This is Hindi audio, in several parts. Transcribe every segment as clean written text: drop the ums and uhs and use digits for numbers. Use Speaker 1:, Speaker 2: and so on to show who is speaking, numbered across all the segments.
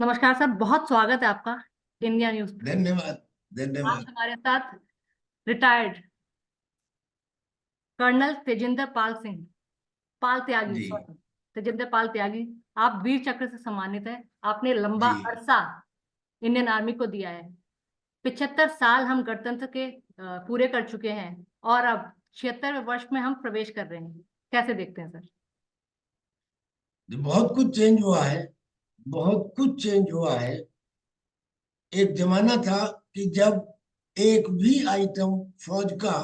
Speaker 1: नमस्कार सर, बहुत स्वागत है आपका इंडिया न्यूज पे।
Speaker 2: धन्यवाद।
Speaker 1: आज
Speaker 2: धन्यवाद।
Speaker 1: हमारे साथ रिटायर्ड कर्नल तेजिंदर पाल सिंह, पाल त्यागी,
Speaker 2: जी।
Speaker 1: सॉरी, तेजिंदर पाल त्यागी। आप वीर चक्र से सम्मानित हैं। आपने लंबा
Speaker 2: जी।
Speaker 1: अरसा इंडियन आर्मी को दिया है। 75 साल हम गणतंत्र के पूरे कर चुके हैं और अब 76वें वर्ष में हम प्रवेश कर रहे हैं। कैसे देखते हैं सर?
Speaker 2: बहुत कुछ चेंज हुआ है। बहुत कुछ चेंज हुआ है। एक जमाना था कि जब एक भी आइटम फौज का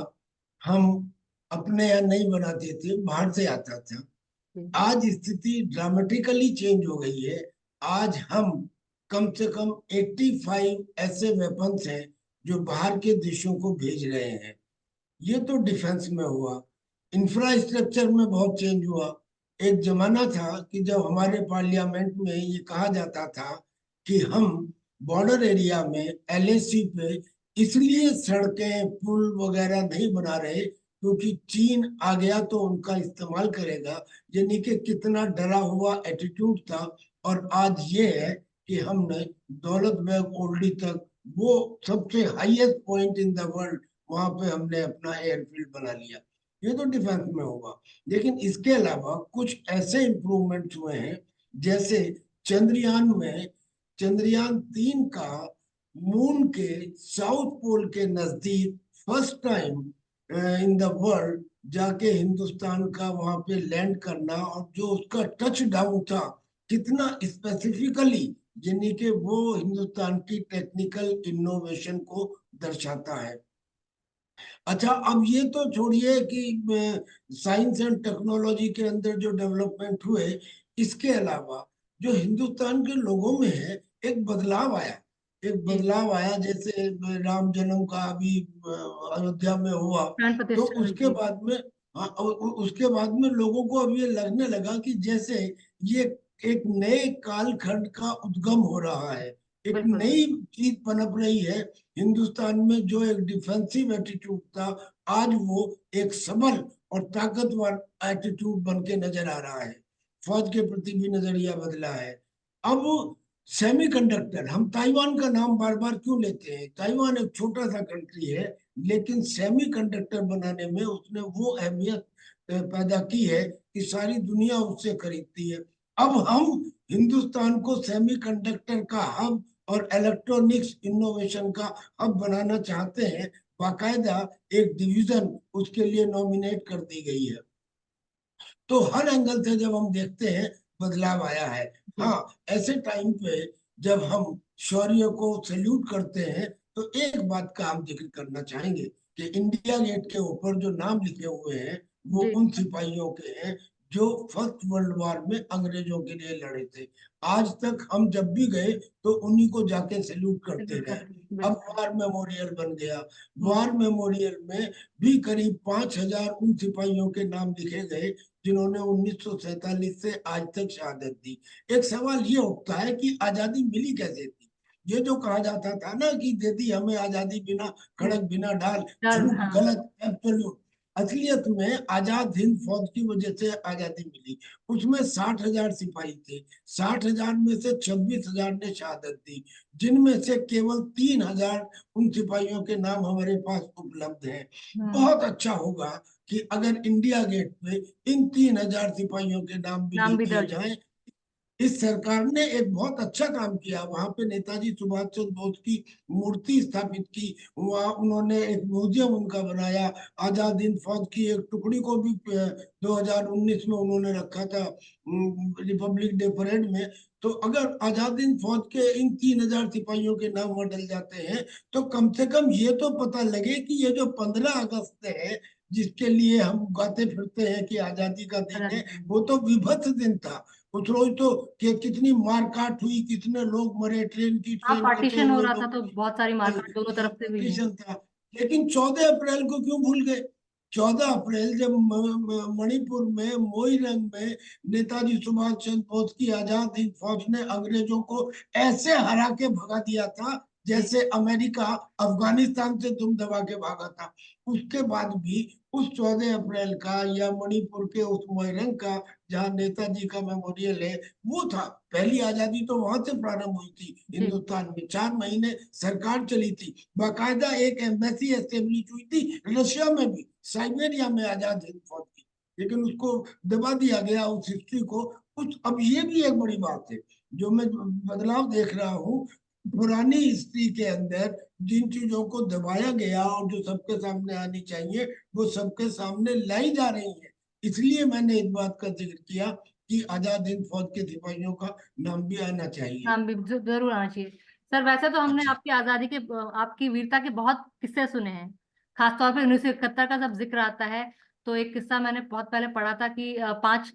Speaker 2: हम अपने यहाँ नहीं बनाते थे, बाहर से आता था।
Speaker 1: जी,
Speaker 2: आज स्थिति ड्रामेटिकली चेंज हो गई है। आज हम कम से कम 85 ऐसे वेपन्स हैं जो बाहर के देशों को भेज रहे हैं। ये तो डिफेंस में हुआ। इंफ्रास्ट्रक्चर में बहुत चेंज हुआ। एक जमाना था कि जब हमारे पार्लियामेंट में ये कहा जाता था कि हम बॉर्डर एरिया में एलएसी पे इसलिए सड़कें पुल वगैरह नहीं बना रहे क्योंकि चीन आ गया तो उनका इस्तेमाल करेगा। यानी कि कितना डरा हुआ एटीट्यूड था। और आज ये है कि हमने दौलत बेग ओल्डी तक, वो सबसे highest point in the world, वहां पे हमने अपना एयरफील्ड बना लिया। ये तो डिफेंस में होगा। लेकिन इसके अलावा कुछ ऐसे इम्प्रूवमेंट हुए हैं, जैसे चंद्रयान में, चंद्रयान 3 का मून के साउथ पोल के नजदीक first time in the world जाके हिंदुस्तान का वहां पे लैंड करना, और जो उसका टच डाउन था कितना स्पेसिफिकली, यानी कि वो हिंदुस्तान की टेक्निकल इनोवेशन को दर्शाता है। अच्छा, अब ये तो छोड़िए कि साइंस एंड टेक्नोलॉजी के अंदर जो डेवलपमेंट हुए, इसके अलावा जो हिंदुस्तान के लोगों में है, एक बदलाव आया। एक
Speaker 1: जी।
Speaker 2: बदलाव आया, जैसे राम जन्म का अभी अयोध्या में हुआ।
Speaker 1: प्राण
Speaker 2: तो
Speaker 1: प्रतिष्ठा हुई
Speaker 2: उसके
Speaker 1: थी।
Speaker 2: बाद में, हाँ, उसके बाद में लोगों को अब ये लगने लगा कि जैसे ये एक नए कालखंड का उद्गम हो रहा है। एक
Speaker 1: बिल्कुल।
Speaker 2: नई चीज पनप रही है। हिंदुस्तान में जो एक डिफेंसिव एटीट्यूड था, आज वो एक सबल और ताकतवर एटीट्यूड बन के नजर आ रहा है। फौज के प्रति भी नजरिया बदला है। अब सेमीकंडक्टर, हम ताइवान का नाम बार बार क्यों लेते हैं? ताइवान एक छोटा सा कंट्री है, लेकिन सेमीकंडक्टर बनाने में उसने वो अहमियत पैदा की है कि सारी दुनिया उससे खरीदती है। अब हम हिंदुस्तान को सेमीकंडक्टर का हब और इलेक्ट्रॉनिक्स इनोवेशन का हब बनाना चाहते हैं। बाकायदा एक डिवीजन उसके लिए नॉमिनेट कर दी गई है। तो हर एंगल से जब हम देखते हैं, बदलाव आया है।
Speaker 1: जी।
Speaker 2: हाँ, ऐसे टाइम पे जब हम शौर्य को सल्यूट करते हैं, तो एक बात का हम जिक्र करना चाहेंगे कि इंडिया गेट के ऊपर जो नाम लिखे हुए हैं, वो
Speaker 1: जी।
Speaker 2: उन सिपाहियों के हैं जो फर्स्ट वर्ल्ड वॉर में अंग्रेजों के लिए लड़े थे। आज तक हम जब भी गए तो उन्हीं को जाके सैल्यूट करते
Speaker 1: सैल्यूट
Speaker 2: रहे।
Speaker 1: करते हैं,
Speaker 2: अब
Speaker 1: बिल्कुल।
Speaker 2: वार मेमोरियल बन गया।
Speaker 1: हम्म।
Speaker 2: वार मेमोरियल में भी करीब 5,000 उन सिपाहियों के नाम लिखे गए जिन्होंने 1947 से आज तक शहादत दी। एक सवाल ये उठता है कि आजादी मिली कैसे थी? ये जो कहा जाता था ना कि दे दी हमें आजादी बिना खड़क बिना ढाल,
Speaker 1: डर,
Speaker 2: झूठ,
Speaker 1: हाँ।
Speaker 2: गलत, एब्सोल्यूट। असलियत में आजाद हिंद फौज की वजह से आजादी मिली। उसमें 60,000 सिपाही थे। 60,000 में से 26,000 ने शहादत दी, जिनमें से केवल 3,000 उन सिपाहियों के नाम हमारे पास उपलब्ध हैं।
Speaker 1: हम्म।
Speaker 2: बहुत अच्छा होगा कि अगर इंडिया गेट पे इन 3,000 सिपाहियों के नाम भी
Speaker 1: नाम
Speaker 2: लिख
Speaker 1: भी
Speaker 2: दिए
Speaker 1: दर्ज हो।
Speaker 2: जाएं। इस सरकार ने एक बहुत अच्छा काम किया, वहां पे नेताजी सुभाष चंद्र बोस की मूर्ति स्थापित की। वहां उन्होंने एक म्यूजियम उनका बनाया। आजाद हिंद फौज की एक टुकड़ी को भी 2019 में उन्होंने रखा था रिपब्लिक डे परेड में। तो अगर आजाद हिंद फौज के इन 3,000 सिपाहियों के नाम वहां डल जाते हैं, तो कम से कम ये तो पता लगे कि ये जो 15 अगस्त है, जिसके लिए हम गाते फिरते हैं कि आजादी का दिन
Speaker 1: आजादी
Speaker 2: है,
Speaker 1: का
Speaker 2: वो तो विभत्स दिन था। उस रोज तो कितनी मारकाट हुई, कितने लोग मरे, ट्रेन की
Speaker 1: हाँ,
Speaker 2: ट्रेन कटे
Speaker 1: पार्टीशन हो
Speaker 2: हुए
Speaker 1: रहा था
Speaker 2: लोग,
Speaker 1: तो बहुत सारी मारकाट दोनों तरफ से हुई है।
Speaker 2: पार्टीशन था। लेकिन 14 अप्रैल को क्यों भूल गए? 14 अप्रैल जब मणिपुर में मोइरंग में नेताजी सुभाष चंद्र बोस की आजाद हिंद फौज ने अंग्रेजों को ऐसे हरा के भगा दिया था जैसे अमेरिका अफगानिस्तान से दुम दबा के भागा था, उसके बाद भी उस 14 अप्रैल का या मणिपुर के उस मोइरंग का, जहाँ नेताजी का मेमोरियल है, वो था। पहली आजादी तो वहां से प्रारंभ हुई थी
Speaker 1: जी
Speaker 2: हिंदुस्तान में। 4 महीने सरकार चली थी, बाकायदा एक एम्बेसी एस्टेब्लिश हुई थी रशिया में भी, साइबेरिया में, आजाद हिंद फौज की। लेकिन उसको दबा दिया गया, उस हिस्ट्री को। उस अब ये भी एक बड़ी बात है जो मैं बदलाव देख रहा हूँ पुरानी हिस्ट्री के अंदर। जिन चीजों को दबाया गया और जो सबके सामने आनी चाहिए, वो सबके सामने लाई जा रही है। इसलिए मैंने इस बात का जिक्र किया कि आजाद हिंद फौज के सिपाहियों का नाम भी आना चाहिए।
Speaker 1: नाम भी जरूर आना चाहिए। सर वैसे तो हमने
Speaker 2: अच्छा।
Speaker 1: आपकी आजादी के, आपकी वीरता के बहुत किस्से सुने हैं। खासतौर पे 1971 का जब जिक्र आता है, तो एक किस्सा मैंने बहुत पहले पढ़ा था कि 5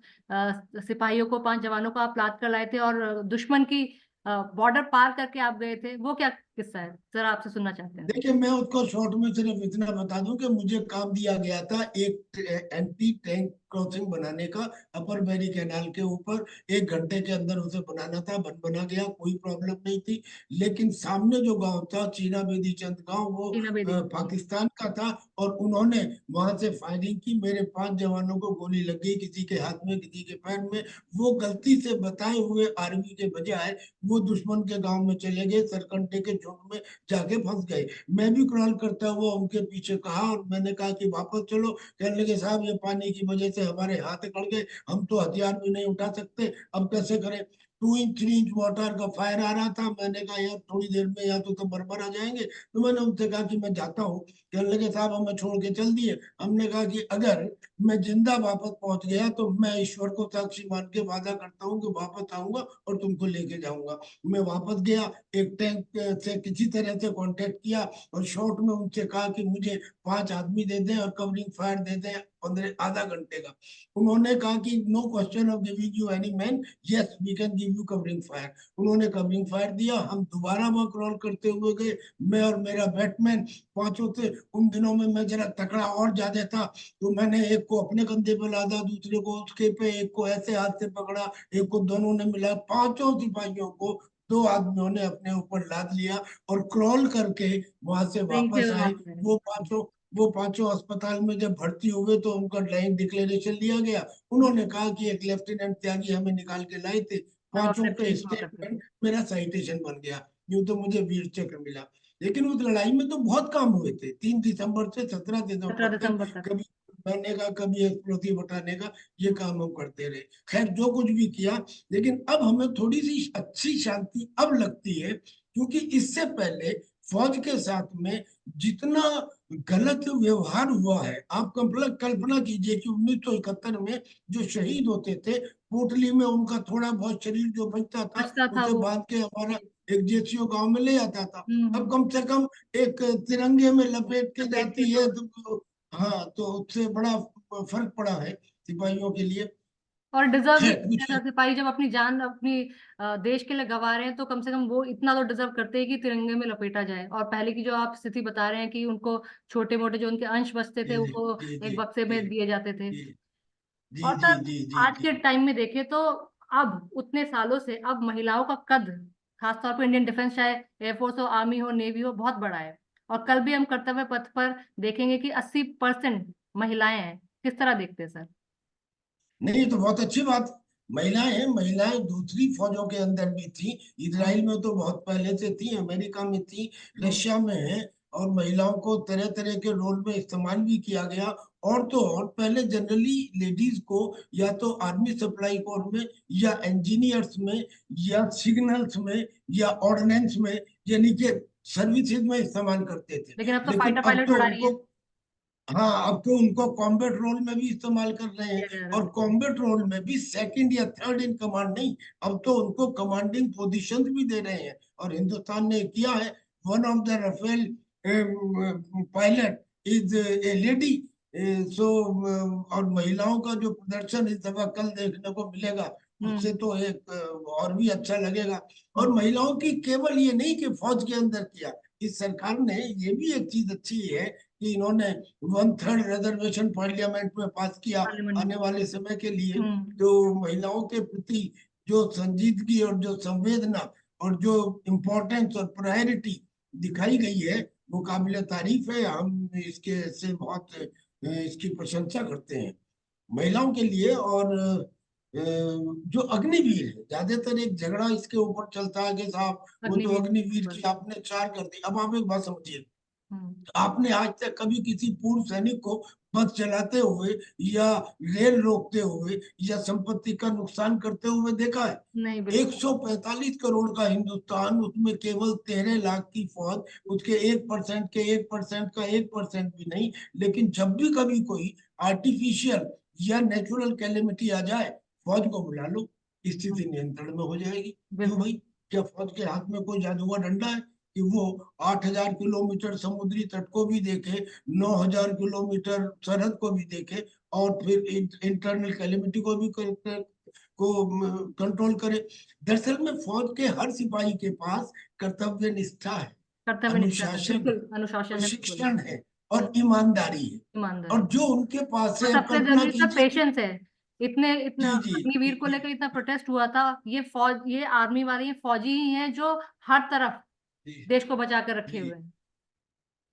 Speaker 1: सिपाहियों को, 5 जवानों को आप लाद कर लाए थे और दुश्मन की बॉर्डर पार करके आप गए थे। वो क्या किस्सा है, जरा आपसे सुनना चाहते हैं।
Speaker 2: देखिए, मैं उसको शॉर्ट में सिर्फ इतना बता दूं कि मुझे काम दिया गया था एक एंटी टैंक क्रॉसिंग बनाने का, अपर बैरी कैनाल के ऊपर। 1 घंटे के अंदर उसे बनाना था, बना गया, कोई प्रॉब्लम नहीं थी। लेकिन सामने जो गांव था, चीना बेदी चंद गांव, वो
Speaker 1: टीना बेदी।
Speaker 2: पाकिस्तान का था। और उन्होंने वहां से फायरिंग की, मेरे 5 जवानों को गोली लग गई, किसी के हाथ में, किसी के पैर में। वो गलती से बताए हुए आर्मी के बजाय वो दुश्मन के गांव में चले गए, सरकंटे के झुंड में जाके फंस गए। मैं भी क्रॉल करता हुआ उनके पीछे कहा, और मैंने कहा कि वापस चलो। कहने लगे, साहब ये पानी की वजह से हमारे हाथ अकड़ गए, हम तो हथियार भी नहीं उठा सकते, अब कैसे करें। 2 इंच 3 इंच वाटर का फायर आ रहा था। मैंने कहा, यार थोड़ी देर में या तो बरबर आ जाएंगे। तो मैंने उनसे कहा कि मैं जाता हूँ। कहने लगे, साहब हमें छोड़ के चल दिए। हमने कहा कि अगर मैं जिंदा वापस पहुंच गया तो मैं ईश्वर को साक्षी मान के वादा करता हूँ कि वापस आऊंगा और तुमको लेके जाऊंगा। मैं वापस गया, एक टैंक से किसी तरह से कांटेक्ट किया और शॉर्ट में उनसे कहा कि मुझे 5 आदमी दे दें और कवरिंग फायर दे दें 15 आधा घंटे का। उन्होंने कहा कि no question of giving you any man, yes we can give you covering fire. उन्होंने कवरिंग फायर दिया। हम दोबारा वहां क्रॉल करते हुए गए, मैं और मेरा बैटमैन, पांचों थे। उन दिनों में मैं जरा तकड़ा और ज्यादा था, तो मैंने एक को अपने कंधे पे लादा, दूसरे को उसके पे, एक को ऐसे हाथ से पकड़ा, एक को, दोनों ने मिला, 5 सिपाहियों को 2 आदमियों ने अपने ऊपर लाद लिया और क्रॉल करके वहां से
Speaker 1: कहीं से
Speaker 2: वापस आए।
Speaker 1: वापस आए।
Speaker 2: वो पांचों अस्पताल में जब भर्ती हुए तो उनका डाइंग डिक्लेरेशन लिया गया। उन्होंने कहा कि एक लेफ्टिनेंट त्यागी हमें निकाल के लाए थे।
Speaker 1: तब आप
Speaker 2: पांचों के
Speaker 1: लेफ्टिनेंट हुआ करते थे।
Speaker 2: स्टेटमेंट, मेरा साइटेशन बन गया। यूं तो मुझे वीर चक्र मिला। लेकिन उस लड़ाई में तो बहुत काम हुए थे, 3 दिसंबर से 17 दिसंबर
Speaker 1: 17
Speaker 2: तक।
Speaker 1: दिसंबर तक।
Speaker 2: कभी बनने का, कभी एक्सप्लोसिव हटाने का, ये काम हम करते रहे। खैर, जो कुछ भी किया, लेकिन अब हमें थोड़ी सी अच्छी शांति अब लगती है, क्योंकि इससे पहले फौज के साथ में जितना गलत व्यवहार हुआ है, आप कल्पना कीजिए कि 1971 में जो शहीद होते थे, पोटली में उनका थोड़ा बहुत शरीर जो बचता था,
Speaker 1: बचता था
Speaker 2: उसे
Speaker 1: वो।
Speaker 2: बांध के हमारा
Speaker 1: जी।
Speaker 2: एक जेसीओ गांव में ले आता था। अब
Speaker 1: हम्म।
Speaker 2: कम से कम एक तिरंगे में लपेट के
Speaker 1: लपेट के
Speaker 2: जाती है
Speaker 1: तो।
Speaker 2: तो। हाँ, तो उससे बड़ा फर्क पड़ा है सिपाहियों के लिए।
Speaker 1: और डिजर्व भी
Speaker 2: खैर,
Speaker 1: करते हैं
Speaker 2: कुछ
Speaker 1: सर, सिपाही जब अपनी जान अपनी देश के लिए गंवा रहे हैं, तो कम से कम वो इतना तो डिजर्व करते हैं कि तिरंगे में लपेटा जाए। और पहले की जो आप स्थिति बता रहे हैं कि उनको छोटे मोटे जो उनके अंश बचते थे
Speaker 2: जी जी
Speaker 1: वो
Speaker 2: जी
Speaker 1: एक
Speaker 2: जी
Speaker 1: बक्से
Speaker 2: जी
Speaker 1: में दिए जाते थे।
Speaker 2: जी जी
Speaker 1: और
Speaker 2: जी
Speaker 1: सर
Speaker 2: जी जी
Speaker 1: आज के
Speaker 2: जी।
Speaker 1: टाइम में देखें तो अब उतने सालों से अब महिलाओं का कद, खासतौर पर इंडियन डिफेंस, चाहे एयरफोर्स हो, आर्मी हो, नेवी हो, बहुत बड़ा है। और कल भी हम कर्तव्य पथ पर देखेंगे कि 80% महिलाएं हैं। किस तरह देखते हैं सर।
Speaker 2: नहीं, ये तो बहुत अच्छी बात। महिलाएं हैं, महिलाएं दूसरी फौजों के अंदर भी थी।
Speaker 1: हम्म।
Speaker 2: इसराइल में तो बहुत पहले से थी, अमेरिका में थी,
Speaker 1: हम्म।
Speaker 2: रशिया में है। और महिलाओं को तरह तरह के रोल में इस्तेमाल भी किया गया। और तो और, पहले जनरली लेडीज को या तो आर्मी सप्लाई कोर में, या इंजीनियर्स में, या सिग्नल्स में, या ऑर्डिनेंस में, यानी कि सर्विसेज में इस्तेमाल करते थे।
Speaker 1: लेकिन अब तो
Speaker 2: लेकिन
Speaker 1: फाइटर
Speaker 2: अब
Speaker 1: पायलट
Speaker 2: तो
Speaker 1: उड़ा रही है।
Speaker 2: उनको, हाँ, अब तो उनको कॉम्बैट रोल में भी इस्तेमाल कर रहे हैं।
Speaker 1: किया जा रहा
Speaker 2: और
Speaker 1: है।
Speaker 2: कॉम्बैट रोल में भी सेकंड या थर्ड इन कमांड नहीं, अब तो उनको कमांडिंग पोजीशंस भी दे रहे हैं। और हिंदुस्तान ने किया है। One of the Rafale pilot is a lady. So, और महिलाओं का जो प्रदर्शन इस दफा कल देखने को मिलेगा,
Speaker 1: हम्म।
Speaker 2: उससे तो एक और भी अच्छा लगेगा। और
Speaker 1: हम्म।
Speaker 2: महिलाओं की केवल ये नहीं कि फौज के अंदर किया, इस सरकार ने ये भी एक चीज अच्छी है कि इन्होंने 1/3 रिजर्वेशन पार्लियामेंट में पास किया
Speaker 1: पार्लियामेंट
Speaker 2: आने
Speaker 1: में।
Speaker 2: वाले समय के लिए।
Speaker 1: हम्म।
Speaker 2: तो महिलाओं के प्रति जो संजीदगी और जो संवेदना और जो इम्पोर्टेंस और प्रायोरिटी दिखाई गई है वो काबिल तारीफ है। हम इसके से बहुत इसकी प्रशंसा करते हैं महिलाओं के लिए। और जो अग्निवीर है, ज्यादातर एक झगड़ा इसके ऊपर चलता है कि साहब वो तो
Speaker 1: अग्निवीर
Speaker 2: अग्निवीर
Speaker 1: पर।
Speaker 2: की आपने 4 कर दी। अब आप एक बात समझिए,
Speaker 1: हम्म।
Speaker 2: आपने आज तक कभी किसी पूर्व सैनिक को बस चलाते हुए या रेल रोकते हुए या संपत्ति का नुकसान करते हुए देखा है?
Speaker 1: नहीं, बिल्कुल।
Speaker 2: 145 करोड़ का हिंदुस्तान, उसमें केवल 13 लाख की फौज, उसके 1% के 1% का 1% भी नहीं। लेकिन जब भी कभी कोई आर्टिफिशियल या नेचुरल कैलेमिटी आ जाए, फौज को बुला लो,
Speaker 1: हम्म,
Speaker 2: स्थिति नियंत्रण में हो जाएगी। क्यों
Speaker 1: बिल्कुल।
Speaker 2: भाई? क्या फौज के हाथ में कोई जादुआ डंडा है कि वो 8,000 किलोमीटर समुद्री तट को भी देखे, 9,000 किलोमीटर सरहद को भी देखे, और फिर इंटरनल कैलेमिटी को भी कंट्रोल करे? दरअसल में फौज के हर सिपाही के पास कर्तव्य निष्ठा है,
Speaker 1: कर्तव्य निष्ठा है,
Speaker 2: अनुशासन है,
Speaker 1: बिल्कुल अनुशासन है, बिल्कुल।
Speaker 2: प्रशिक्षण है और ईमानदारी है। और
Speaker 1: ईमानदारी।
Speaker 2: जो उनके पास
Speaker 1: और
Speaker 2: है, अब
Speaker 1: सबसे
Speaker 2: कल्पना
Speaker 1: जरूरी सर
Speaker 2: कीजिए कि
Speaker 1: पेशेंस है। इतना
Speaker 2: जी जी
Speaker 1: अग्निवीर
Speaker 2: जी
Speaker 1: को
Speaker 2: जी
Speaker 1: लेकर इतना प्रोटेस्ट हुआ था। ये आर्मी वाले, ये फौजी ही हैं जो हर तरफ
Speaker 2: जी
Speaker 1: देश को बचा कर रखे
Speaker 2: जी।
Speaker 1: हुए हैं।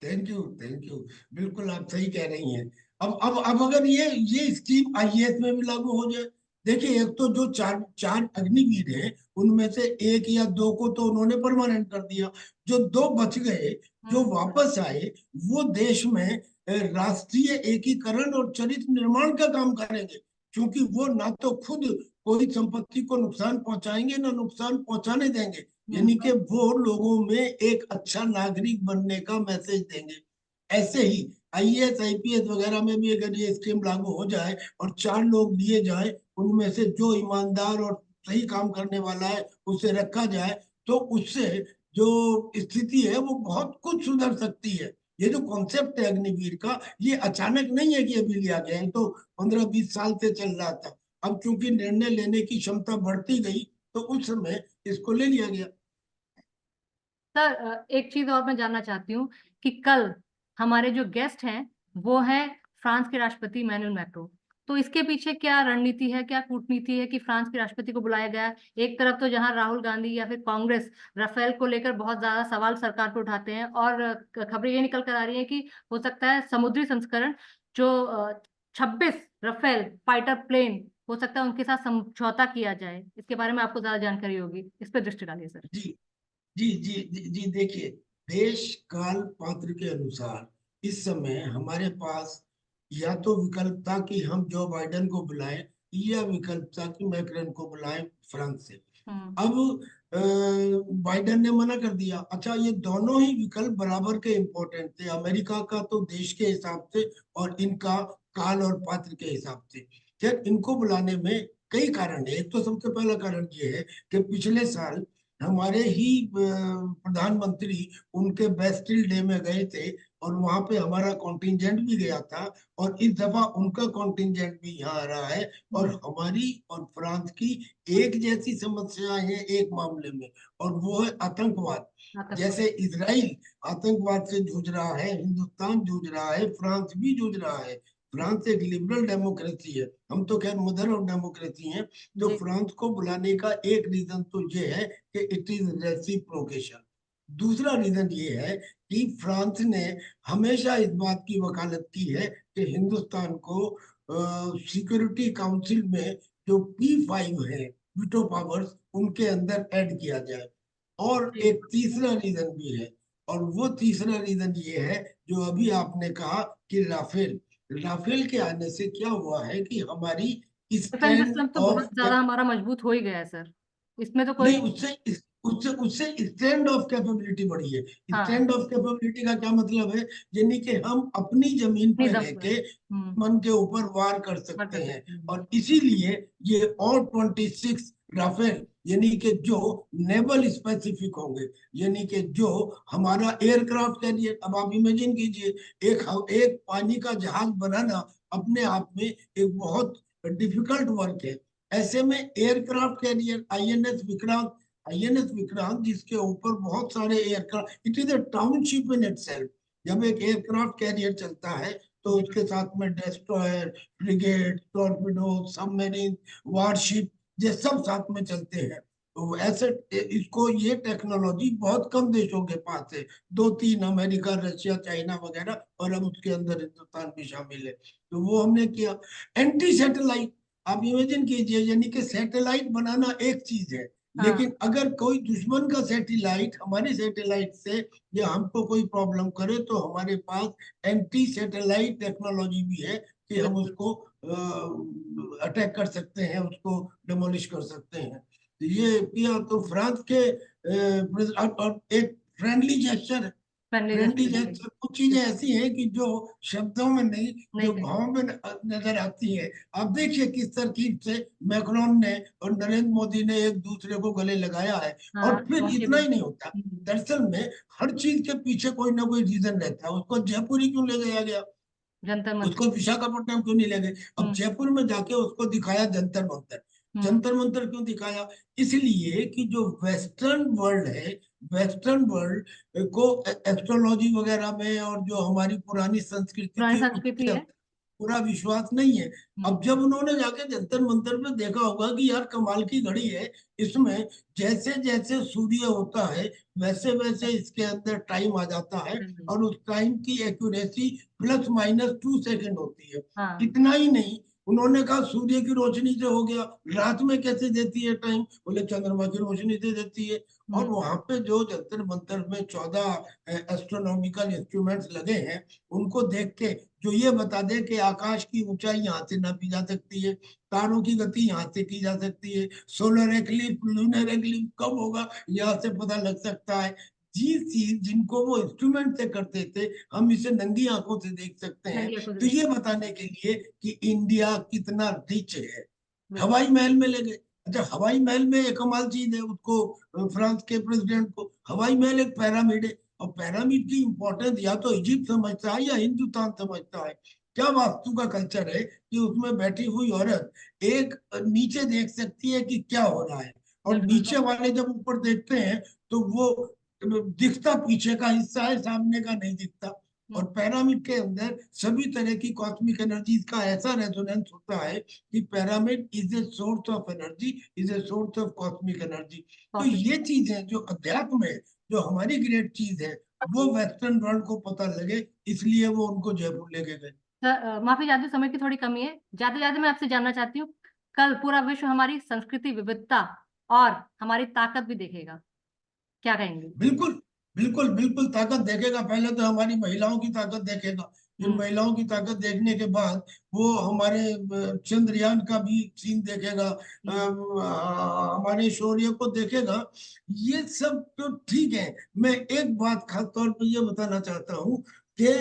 Speaker 2: Thank you, thank you. बिल्कुल आप सही कह रही हैं। अब अगर ये स्कीम आईएएस में भी लागू हो जाए। देखिए, एक तो जो चार चार अग्निवीर हैं, उनमें से एक या दो को तो उन्होंने परमानेंट कर दिया। जो दो बच गए, जो
Speaker 1: हम्म।
Speaker 2: वापस आए, वो देश में राष्ट्रीय एकीकरण और चरित्र निर्माण का काम करेंगे। क्योंकि वो ना तो खुद कोई संपत्ति को नुकसान पहुंचाएंगे, ना नुकसान पहुंचाने देंगे। यानी कि वो लोगों में एक अच्छा नागरिक बनने का मैसेज देंगे। ऐसे ही आईएएस आईपीएस वगैरह में भी अगर ये स्कीम लागू हो जाए और 4 लोग लिए जाए, उनमें से जो ईमानदार और सही काम करने वाला है उसे रखा जाए, तो उससे जो स्थिति है वो बहुत कुछ सुधर सकती है। ये जो कॉन्सेप्ट है अग्निवीर का, ये अचानक नहीं है कि अभी लिया गया है, तो 15-20 साल से चल रहा था। अब क्योंकि निर्णय लेने की क्षमता बढ़ती गई, तो उस समय इसको ले लिया गया।
Speaker 1: सर, एक चीज और मैं जानना चाहती हूँ कि कल हमारे जो गेस्ट हैं वो हैं फ्रांस के राष्ट्रपति मैनुअल मैक्रो। तो इसके पीछे क्या रणनीति है, क्या कूटनीति है कि फ्रांस के राष्ट्रपति को बुलाया गया है? एक तरफ तो जहां राहुल गांधी या फिर कांग्रेस राफेल को लेकर बहुत ज्यादा सवाल सरकार पे उठाते हैं, और खबरें ये निकल कर आ रही है कि हो सकता है समुद्री संस्करण जो 26 राफेल फाइटर प्लेन हो सकता है उनके साथ समझौता किया जाए। इसके बारे में आपको ज्यादा जानकारी होगी, इस पर दृष्टि डालिए सर।
Speaker 2: जी जी जी जी जी। देखिए, देश काल पात्र के अनुसार इस समय हमारे पास या तो विकल्प था कि हम जो बाइडेन को बुलाएं, या विकल्प था कि मैक्रन को बुलाएं फ्रांस से।
Speaker 1: हम्म।
Speaker 2: अब बाइडेन ने मना कर दिया। अच्छा, ये दोनों ही विकल्प बराबर के इम्पोर्टेंट थे, अमेरिका का तो देश के हिसाब से और इनका काल और पात्र के हिसाब से। खैर, इनको बुलाने में कई कारण है। एक तो सबसे पहला कारण ये है कि पिछले साल हमारे ही प्रधानमंत्री उनके बेस्टिल डे में गए थे, और वहां पे हमारा कॉन्टिंजेंट भी गया था। और इस दफा उनका कॉन्टिंजेंट भी यहाँ आ रहा है। और
Speaker 1: हम्म।
Speaker 2: हमारी और फ्रांस की एक जैसी समस्याएं हैं एक मामले में, और वो है आतंकवाद।
Speaker 1: आतंकवाद।
Speaker 2: जैसे इजराइल आतंकवाद से जूझ रहा है, हिंदुस्तान जूझ रहा है, फ्रांस भी जूझ रहा है। फ्रांस एक लिबरल डेमोक्रेसी है, हम तो खैर मदर ऑफ डेमोक्रेसी हैं। तो
Speaker 1: जी।
Speaker 2: फ्रांस को बुलाने का एक रीजन तो ये है कि इट इज रेसिप्रोकेशन। दूसरा रीजन ये है कि फ्रांस ने हमेशा इस बात की वकालत की है कि हिंदुस्तान को सिक्योरिटी काउंसिल में जो P5 है, वीटो पावर्स, उनके अंदर ऐड किया जाए। और
Speaker 1: जी।
Speaker 2: एक तीसरा रीजन भी है, और वो तीसरा रीजन ये है जो अभी आपने कहा कि राफेल। राफेल के आने से क्या हुआ है कि हमारी
Speaker 1: डिफेंस
Speaker 2: स्टैंड
Speaker 1: सिस्टम तो
Speaker 2: ऑफ,
Speaker 1: बहुत ज्यादा हमारा मजबूत हो ही गया है सर। इसमें तो
Speaker 2: नहीं,
Speaker 1: कोई।
Speaker 2: उससे उससे स्टैंड ऑफ कैपेबिलिटी बढ़ी है।
Speaker 1: हाँ।
Speaker 2: स्टैंड ऑफ कैपेबिलिटी का क्या मतलब है? यानी कि हम अपनी जमीन
Speaker 1: अपनी
Speaker 2: पे
Speaker 1: दम
Speaker 2: रह
Speaker 1: पर।
Speaker 2: के मन के ऊपर वार कर
Speaker 1: बात कर
Speaker 2: सकते हैं।
Speaker 1: सकते हैं।
Speaker 2: और इसीलिए ये और 26 राफेल, यानी कि जो नेवल स्पेसिफिक होंगे, यानी कि जो हमारा एयरक्राफ्ट कैरियर। अब आप इमेजिन कीजिए, एक पानी का जहाज बनाना अपने आप में एक बहुत डिफिकल्ट वर्क है। ऐसे में एयरक्राफ्ट कैरियर आईएनएस विक्रांत जिसके ऊपर बहुत सारे aircraft, it is a township in itself. जब एक एयरक्राफ्ट कैरियर चलता है, तो
Speaker 1: जी।
Speaker 2: उसके साथ में destroyer, frigate, torpedo, submarine, warship, ये सब साथ में चलते हैं। ऐसे इसको ये टेक्नोलॉजी बहुत कम देशों के पास है, 2-3 अमेरिका, रशिया, चाइना वगैरह, और अब उसके अंदर हिंदुस्तान भी शामिल है। तो वो हमने किया। एंटी सैटेलाइट, आप इमेजिन कीजिए, यानी कि सैटेलाइट बनाना एक चीज है,
Speaker 1: हाँ
Speaker 2: लेकिन अगर कोई दुश्मन का सैटेलाइट हमारी सैटेलाइट से या हमको कोई प्रॉब्लम करे तो हमारे पास एंटी सैटेलाइट टेक्नोलॉजी भी है कि हम
Speaker 1: बिल्कुल।
Speaker 2: उसको अटैक कर सकते हैं, उसको डेमोलिश कर सकते हैं। तो ये किया तो फ्रांस के और एक friendly gesture,
Speaker 1: friendly
Speaker 2: friendly
Speaker 1: gesture
Speaker 2: gesture, कुछ चीजें ऐसी हैं कि जो शब्दों में नहीं,
Speaker 1: नहीं
Speaker 2: जो
Speaker 1: कही।
Speaker 2: भावों में नजर आती है। आप देखिए किस तरकीब से मैक्रोन ने और नरेंद्र मोदी ने एक दूसरे को गले लगाया है। और
Speaker 1: हाँ
Speaker 2: फिर
Speaker 1: मौके
Speaker 2: इतना
Speaker 1: पे।
Speaker 2: ही नहीं होता, दरअसल में हर चीज के पीछे कोई ना कोई रीजन रहता है। उसको जयपुर ही क्यों ले जाया गया,
Speaker 1: जंतर मंतर।
Speaker 2: उसको विशाखापट्टनम क्यों नहीं ले गए? अब
Speaker 1: हम्म
Speaker 2: जयपुर में जाके उसको दिखाया जंतर मंतर।
Speaker 1: हम्म
Speaker 2: जंतर मंतर क्यों दिखाया? इसलिए कि जो वेस्टर्न वर्ल्ड है, वेस्टर्न वर्ल्ड को एस्ट्रोलॉजी वगैरह में और जो हमारी पुरानी संस्कृति
Speaker 1: पुरानी
Speaker 2: थी
Speaker 1: संस्कृति
Speaker 2: उसके
Speaker 1: है।
Speaker 2: अंदर पूरा विश्वास नहीं है।
Speaker 1: हम्म
Speaker 2: अब जब उन्होंने जाके जंतर मंतर पे देखा होगा कि यार कमाल की घड़ी है, इसमें जैसे जैसे सूर्य होता है वैसे वैसे इसके अंदर टाइम आ जाता है, और उस टाइम की एक्यूरेसी +-2 सेकंड होती है।
Speaker 1: हाँ
Speaker 2: इतना ही नहीं, उन्होंने कहा सूर्य की रोशनी से हो गया, रात में कैसे देती है टाइम? बोले चंद्रमा की रोशनी से देती है। और
Speaker 1: हम्म
Speaker 2: वहां पे जो जंतर मंतर में 14 एस्ट्रोनॉमिकल इंस्ट्रूमेंट्स लगे हैं, उनको देख के जो ये बता दे कि आकाश की ऊंचाई यहाँ से नापी जा सकती है, तारों की गति यहाँ से की जा सकती है, सोलर एक्लिप्स, लूनर एक्लिप्स कब होगा यहाँ से पता लग सकता है। जी चीज जिनको वो इंस्ट्रूमेंट से करते थे, हम इसे नंगी आंखों से देख सकते हैं।
Speaker 1: नंगी आंखों से
Speaker 2: तो
Speaker 1: देख।
Speaker 2: ये बताने के लिए कि इंडिया कितना रिच है।
Speaker 1: बिल्कुल।
Speaker 2: हवाई महल में ले गए। अच्छा, हवाई महल में एक कमाल चीज है, उसको फ्रांस के प्रेसिडेंट को हवाई महल एक पिरामिड है। और पिरामिड की इंपॉर्टेंस या तो इजिप्ट समझता है या हिंदुस्तान समझता है। क्या वास्तु का कल्चर है कि उसमें बैठी हुई औरत एक नीचे देख सकती है कि क्या हो रहा है, और
Speaker 1: बिल्कुल।
Speaker 2: नीचे वाले जब ऊपर देखते हैं तो वो दिखता पीछे का हिस्सा है, सामने का नहीं दिखता। और
Speaker 1: हम्म
Speaker 2: पिरामिड के अंदर सभी तरह की कॉस्मिक एनर्जीज का ऐसा रेजोनेंस होता है कि pyramid is a source of energy, is a source of cosmic energy. तो
Speaker 1: पॉसिबल।
Speaker 2: ये चीजें जो अध्यात्म है, जो हमारी ग्रेट चीज है, वो वेस्टर्न वर्ल्ड को पता लगे, इसलिए वो उनको जयपुर लेके गए।
Speaker 1: सर माफी चाहती हूँ, समय की थोड़ी कमी है। जाते जाते मैं आपसे जानना चाहती हूँ, कल पूरा विश्व हमारी संस्कृति विविधता और हमारी ताकत भी देखेगा, क्या कहेंगे?
Speaker 2: बिल्कुल, बिल्कुल, बिल्कुल ताकत देखेगा। पहले तो हमारी महिलाओं की ताकत देखेगा। फिर
Speaker 1: हम्म
Speaker 2: महिलाओं की ताकत देखने के बाद वो हमारे चंद्रयान का भी सीन देखेगा,
Speaker 1: हम्म
Speaker 2: हमारे शौर्य को देखेगा। ये सब तो ठीक है। मैं एक बात खास तौर पे ये बताना चाहता हूँ कि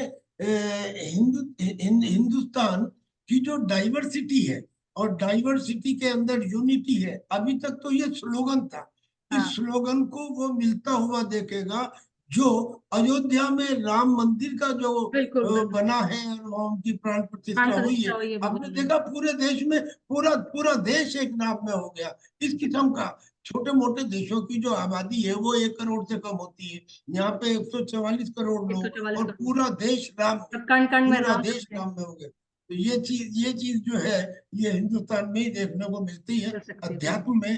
Speaker 2: हिंदुस्तान की जो डाइवर्सिटी है और डाइवर्सिटी के अंदर यूनिटी है, अभी तक तो ये स्लोगन था। इस
Speaker 1: हाँ
Speaker 2: स्लोगन को वो मिलता हुआ देखेगा जो अयोध्या में राम मंदिर का जो
Speaker 1: बिल्कुल बिल्कुल।
Speaker 2: बना है और वहाँ उनकी प्राण
Speaker 1: प्राण
Speaker 2: प्रतिष्ठा हुई
Speaker 1: प्रतिष्ठा
Speaker 2: है।
Speaker 1: हुई है
Speaker 2: आपने
Speaker 1: भगवान।
Speaker 2: देखा पूरे देश में, पूरा पूरा देश एक नाम में हो गया। इस किस्म का छोटे मोटे देशों की जो आबादी है वो 1 करोड़ से कम होती है। यहाँ पे 144 करोड़
Speaker 1: एक सौ
Speaker 2: लोग,
Speaker 1: चौवालीस
Speaker 2: और
Speaker 1: करोड़
Speaker 2: पूरा देश राम में,
Speaker 1: कण कण में
Speaker 2: पूरा
Speaker 1: राम
Speaker 2: देश
Speaker 1: बसते हैं।
Speaker 2: राम में हो गया। तो ये चीज जो है, ये हिंदुस्तान में ही देखने को मिलती है।
Speaker 1: मिल सकती है बिल्कुल।
Speaker 2: अध्यात्म में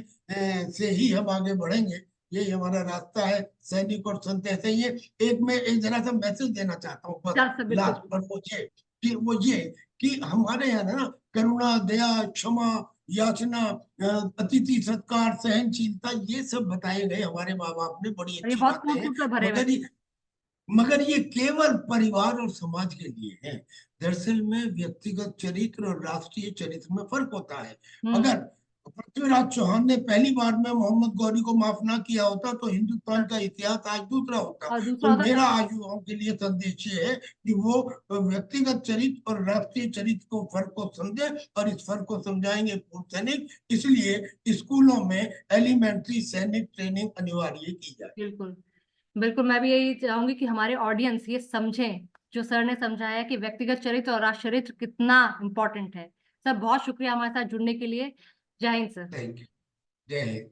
Speaker 2: से ही हम आगे बढ़ेंगे। यही हमारा रास्ता है। सैनिक और संत ऐसे ही है। मैं एक जरा सा मैसेज देना चाहता हूँ बस,
Speaker 1: चार सब बिल्कुल।
Speaker 2: लास्ट पर, वो ये कि हमारे यहाँ ना करुणा, दया, क्षमा, याचना, अतिथि सत्कार, सहनशीलता, ये सब बताए गए हमारे माँ बाप ने, बड़ी
Speaker 1: और ये
Speaker 2: अच्छी
Speaker 1: बहुत
Speaker 2: बातें
Speaker 1: कूट
Speaker 2: हैं।
Speaker 1: कूट कर भरे हुए
Speaker 2: मगर
Speaker 1: हैं।
Speaker 2: मगर ये केवल परिवार और समाज के लिए है। दरअसल में व्यक्तिगत चरित्र और राष्ट्रीय चरित्र में फर्क होता है।
Speaker 1: हम्म
Speaker 2: अगर पृथ्वीराज चौहान ने पहली बार में मोहम्मद गौरी को माफ ना किया होता तो हिंदुस्तान
Speaker 1: हाँ,
Speaker 2: का इतिहास आज दूसरा होता।
Speaker 1: और दूसरा
Speaker 2: तो
Speaker 1: होता
Speaker 2: मेरा
Speaker 1: जब।
Speaker 2: आज युवाओं के लिए संदेश ये है कि वो व्यक्तिगत चरित्र और राष्ट्रीय चरित्र को, फर्क को समझे, और इस फर्क को समझाएंगे पूर्व सैनिक। इसलिए स्कूलों में एलिमेंट्री सैनिक ट्रेनिंग अनिवार्य की जाए।
Speaker 1: बिल्कुल बिल्कुल, मैं भी यही चाहूंगी कि हमारे ऑडियंस ये समझें जो सर ने समझाया कि व्यक्तिगत चरित्र और राष्ट्र चरित्र कितना इम्पोर्टेंट है। सर बहुत शुक्रिया हमारे साथ जुड़ने के लिए। जय हिंद सर।
Speaker 2: Thank you. जय हिंद।